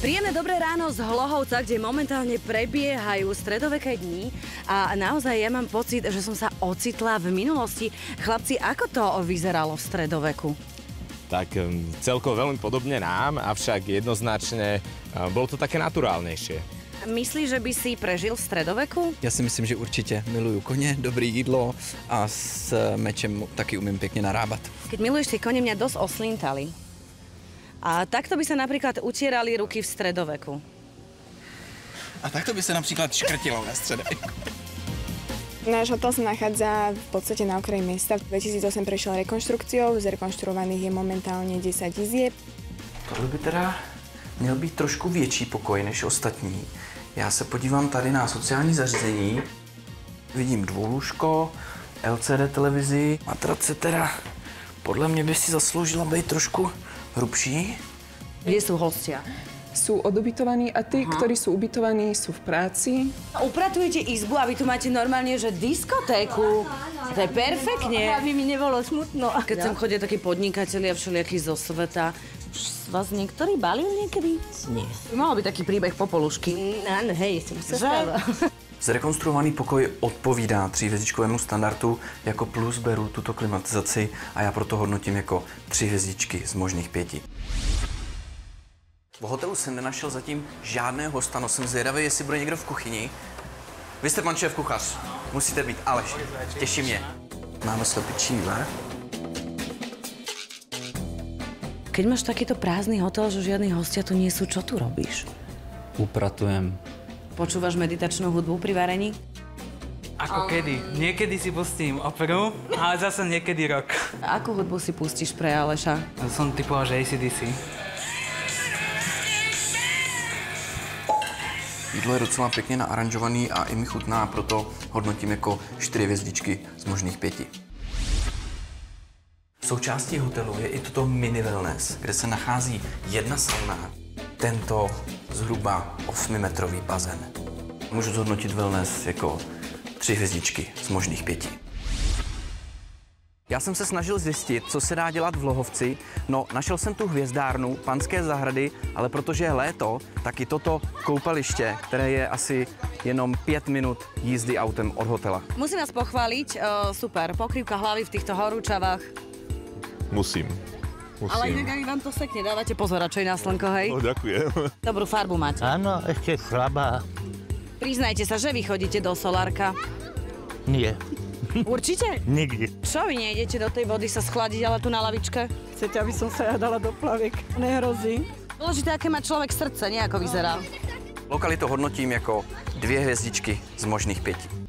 Príjemné dobré ráno z Hlohovca, kde momentálne prebiehajú stredoveké dni a naozaj ja mám pocit, že som sa ocitla v minulosti. Chlapci, ako to vyzeralo v stredoveku? Tak celkovo veľmi podobne nám, avšak jednoznačne bolo to také naturálnejšie. Myslíš, že by si prežil v stredoveku? Já si myslím, že určitě miluju koně, dobré jídlo a s mečem taky umím pěkně narábat. Keď miluješ tie kone, mňa dosť oslintali. A takto by sa napríklad utierali ruky v stredoveku. A takto by se například škrtilo ve středověku. Náš hotel sa nachádza v podstate na okraji mesta. V 2008 prešiel rekonštrukciou, zrekonštruovaných je momentálne 10 izieb. Tohle by teda měl být trošku větší pokoj než ostatní. Já se podívám tady na sociální zařízení. Vidím dvoulůžko, LCD televizi. Matrace teda podle mě by si zasloužila být trošku hrubší. Kde sú hostia? Sú odubytovaní a tí, ktorí sú ubytovaní, sú v práci. Upratujete izbu a vy tu máte normálne, že diskotéku. To je perfektne. Aby mi nebolo smutno. Keď sem chodia takí podnikatelia všelijakí zo sveta, vás niektorí balil niekedy? Nie. Mohol by taký príbeh Popolušky. Áno, hej, som sa stala. Zrekonstruovaný pokoj odpovídá 3hvězdičkovému standardu, jako plus beru tuto klimatizaci a já proto hodnotím jako 3 hvězdičky z možných 5. V hotelu jsem nenašel zatím žádného hosta, no jsem zvědavý, jestli bude někdo v kuchyni. Vy jste pan šéf kuchař, musíte být, Aleš, těší mě. Máme slepičí vývar. Keď máš takýto prázdny hotel, že žiadni hostia tu nie sú, čo tu robíš? Upratujem. Počúvaš meditačnú hudbu pri varení? Ako kedy? Niekedy si pustím operu, ale zase niekedy rock. Akú hudbu si pustíš pre Aleša? Som typoval, že AC/DC. Jídlo je docela pěkně naaranžovaný a i mi chutná, proto hodnotím jako 4 hvězdičky z možných 5. Součástí hotelu je i toto mini wellness, kde se nachází jedna sauna, tento zhruba 8metrový bazén. Můžu zhodnotit wellness jako 3 hvězdičky z možných 5. Já jsem se snažil zjistit, co se dá dělat v Hlohovci. No, našel jsem tu hvězdárnu, panské zahrady, ale protože je léto, tak i toto koupaliště, které je asi jenom 5 minut jízdy autem od hotela. Musím vás pochváliť, super, pokrývka hlavy v týchto horúčavách. Musím. Ale inak aj vám to sekne, dávate pozor, čo je na slnko, hej? Ďakujem. Dobrú farbu máte. Áno, ešte slabá. Priznajte sa, že vy chodíte do solárka. Nie, Určite? nikdy. Čo vy nejdete do tej vody sa schladiť, ale tu na lavičke? Chcete, aby som sa ja dala do plaviek? Nehrozí. Dôležité, aké má človek srdce, nie ako vyzerá. Lokalitu hodnotím jako 2 hvězdičky z možných 5.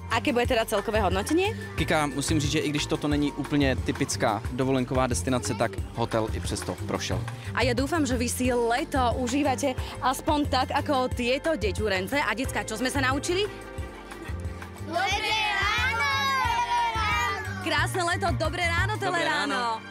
Aké bude teda celkové hodnotenie? Kika, musím říct, že i když toto není úplně typická dovolenková destinace, tak hotel i přesto prošel. A ja dúfam, že vy si leto užívate aspoň tak, ako tieto deťurence. A decká, čo sme sa naučili? Dobré ráno! Krásne leto, dobré ráno, Teleráno!